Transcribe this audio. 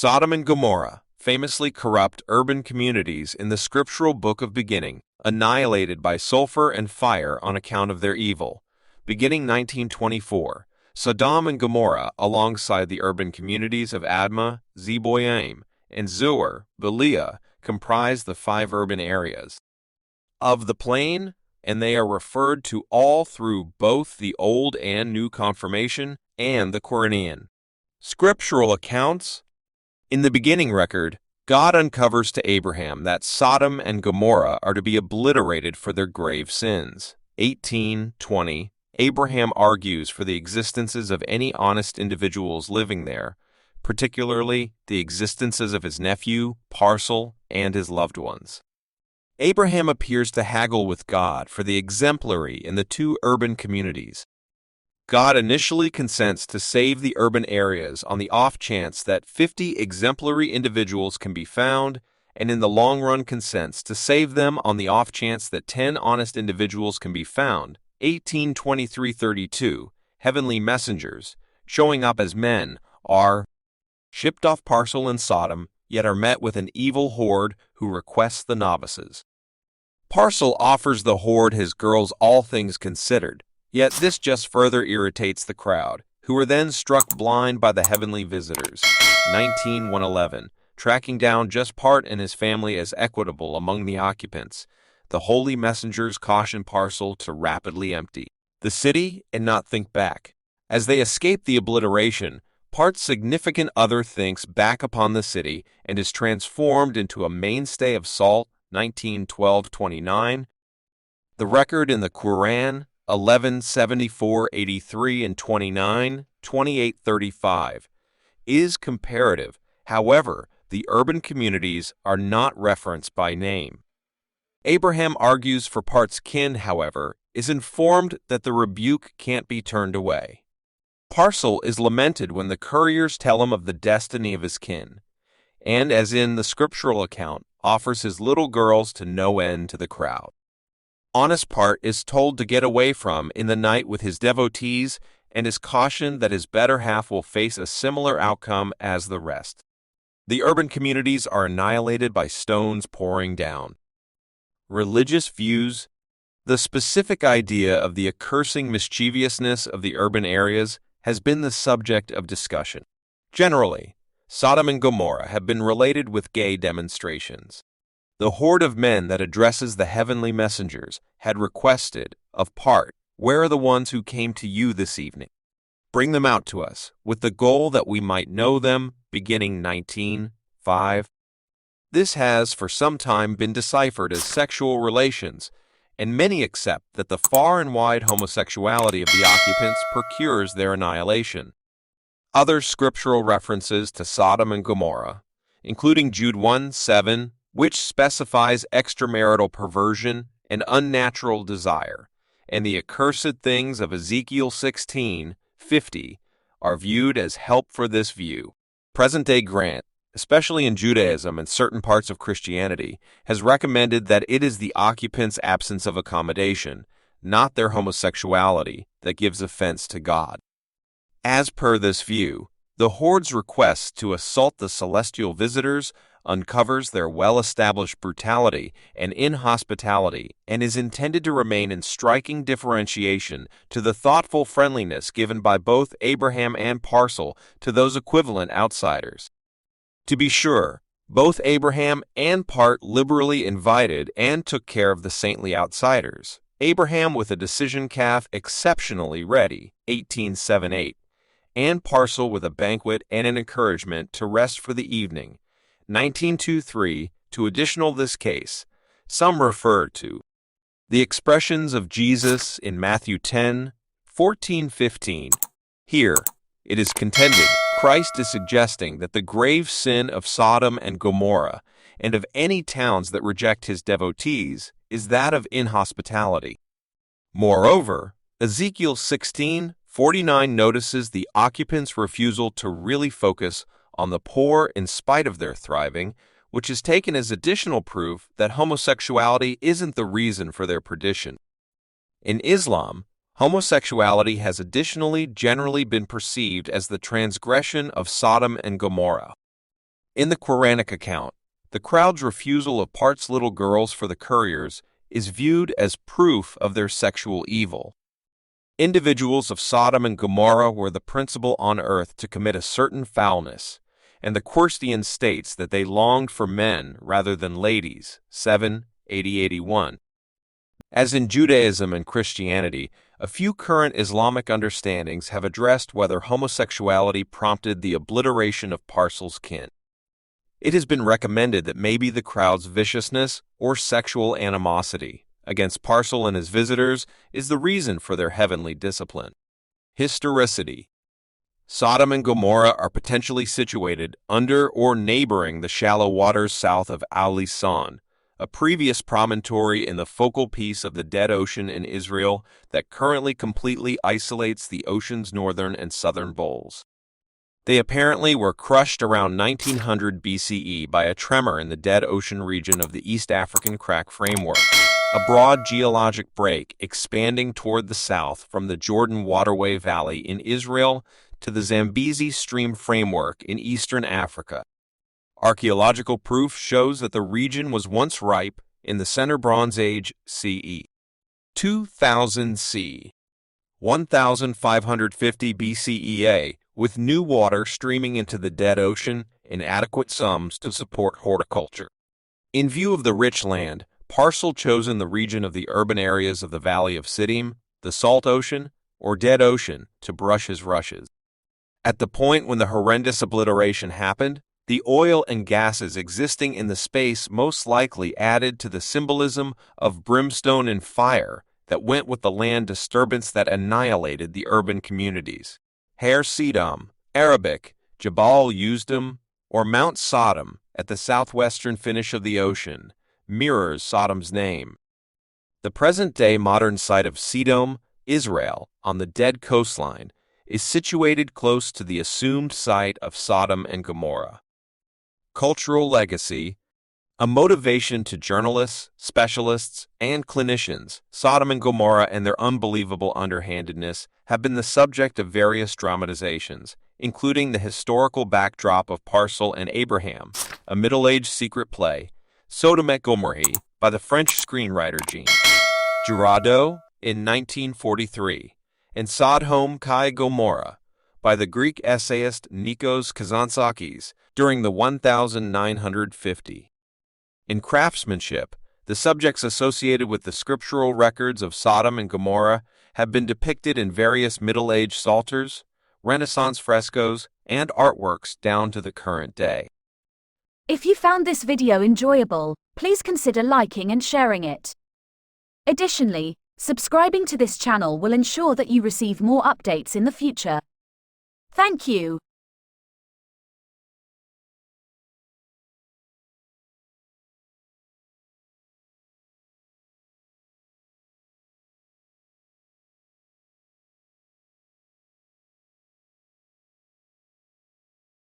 Sodom and Gomorrah, famously corrupt urban communities in the scriptural book of beginning, annihilated by sulfur and fire on account of their evil. Beginning 1924, Sodom and Gomorrah, alongside the urban communities of Admah, Zeboiim, and Zoar, Belial, comprise the 5 urban areas of the plain, and they are referred to all through both the Old and New Confirmation and the Quran. Scriptural accounts. In the beginning record, God uncovers to Abraham that Sodom and Gomorrah are to be obliterated for their grave sins. 18:20. Abraham argues for the existences of any honest individuals living there, particularly the existences of his nephew, Parcel, and his loved ones. Abraham appears to haggle with God for the exemplary in the 2 urban communities. God initially consents to save the urban areas on the off chance that 50 exemplary individuals can be found, and in the long run consents to save them on the off chance that 10 honest individuals can be found. 18:23-32. Heavenly messengers, showing up as men, are shipped off Parcel and Sodom, yet are met with an evil horde who requests the novices. Parcel offers the horde his girls all things considered, yet this just further irritates the crowd, who are then struck blind by the heavenly visitors. 19:111. Tracking down just Part and his family as equitable among the occupants, the holy messengers caution Parcel to rapidly empty the city and not think back. As they escape the obliteration, Part's significant other thinks back upon the city and is transformed into a mainstay of salt. 19:12-29. The record in the Quran, 11:74-83 and 29:28-35, is comparative. However, the urban communities are not referenced by name. Abraham argues for Part's kin, however, is informed that the rebuke can't be turned away. Parcel is lamented when the couriers tell him of the destiny of his kin, and, as in the scriptural account, offers his little girls to no end to the crowd. Honest Part is told to get away from in the night with his devotees and is cautioned that his better half will face a similar outcome as the rest. The urban communities are annihilated by stones pouring down. Religious views. The specific idea of the accursing mischievousness of the urban areas has been the subject of discussion. Generally, Sodom and Gomorrah have been related with gay demonstrations. The horde of men that addresses the heavenly messengers had requested of Part, "Where are the ones who came to you this evening? Bring them out to us, with the goal that we might know them," beginning 19:5. This has for some time been deciphered as sexual relations, and many accept that the far and wide homosexuality of the occupants procures their annihilation. Other scriptural references to Sodom and Gomorrah, including Jude 1:7, which specifies extramarital perversion and unnatural desire, and the accursed things of Ezekiel 16:50, are viewed as help for this view. Present-day Grant, especially in Judaism and certain parts of Christianity, has recommended that it is the occupants' absence of accommodation, not their homosexuality, that gives offense to God. As per this view, the horde's request to assault the celestial visitors uncovers their well-established brutality and inhospitality and is intended to remain in striking differentiation to the thoughtful friendliness given by both Abraham and Parcel to those equivalent outsiders. To be sure, both Abraham and Part liberally invited and took care of the saintly outsiders, Abraham with a decision calf exceptionally ready, 18:7-8, and Parcel with a banquet and an encouragement to rest for the evening, 19:2-3. To additional this case, some refer to the expressions of Jesus in Matthew 10:14-15. Here, it is contended, Christ is suggesting that the grave sin of Sodom and Gomorrah, and of any towns that reject his devotees, is that of inhospitality. Moreover, Ezekiel 16:49 notices the occupants' refusal to really focus on the poor in spite of their thriving, which is taken as additional proof that homosexuality isn't the reason for their perdition. In Islam, homosexuality has additionally generally been perceived as the transgression of Sodom and Gomorrah. In the Quranic account, the crowd's refusal of parts little girls for the couriers is viewed as proof of their sexual evil. Individuals of Sodom and Gomorrah were the principal on earth to commit a certain foulness, and the Querstian states that they longed for men rather than ladies, 7:80-81. As in Judaism and Christianity, a few current Islamic understandings have addressed whether homosexuality prompted the obliteration of Parsel's kin. It has been recommended that maybe the crowd's viciousness or sexual animosity against Parsel and his visitors is the reason for their heavenly discipline. Historicity. Sodom and Gomorrah are potentially situated under or neighboring the shallow waters south of Al-Lisan, a previous promontory in the focal piece of the Dead Ocean in Israel that currently completely isolates the ocean's northern and southern bowls. They apparently were crushed around 1900 BCE by a tremor in the Dead Ocean region of the East African Crack Framework, a broad geologic break expanding toward the south from the Jordan Waterway Valley in Israel to the Zambezi Stream Framework in eastern Africa. Archaeological proof shows that the region was once ripe in the Center Bronze Age CE. 2000 C. 1550 BCEA, with new water streaming into the Dead Ocean in adequate sums to support horticulture. In view of the rich land, Parsel chosen the region of the urban areas of the Valley of Siddim, the Salt Ocean, or Dead Ocean to brush his rushes. At the point when the horrendous obliteration happened, the oil and gases existing in the space most likely added to the symbolism of brimstone and fire that went with the land disturbance that annihilated the urban communities. Har Siddim, Arabic, Jabal Uzdum, or Mount Sodom at the southwestern finish of the ocean, mirrors Sodom's name. The present-day modern site of Sodom, Israel, on the Dead coastline, is situated close to the assumed site of Sodom and Gomorrah. Cultural legacy. A motivation to journalists, specialists, and clinicians, Sodom and Gomorrah and their unbelievable underhandedness have been the subject of various dramatizations, including the historical backdrop of Parsel and Abraham, a Middle-Age secret play, Sodom and Gomorrah by the French screenwriter Jean Giraudoux in 1943, and Sodom and Gomorrah by the Greek essayist Nikos Kazantzakis during the 1950. In craftsmanship, the subjects associated with the scriptural records of Sodom and Gomorrah have been depicted in various Middle Age psalters, Renaissance frescoes, and artworks down to the current day. If you found this video enjoyable, please consider liking and sharing it. Additionally, subscribing to this channel will ensure that you receive more updates in the future. Thank you.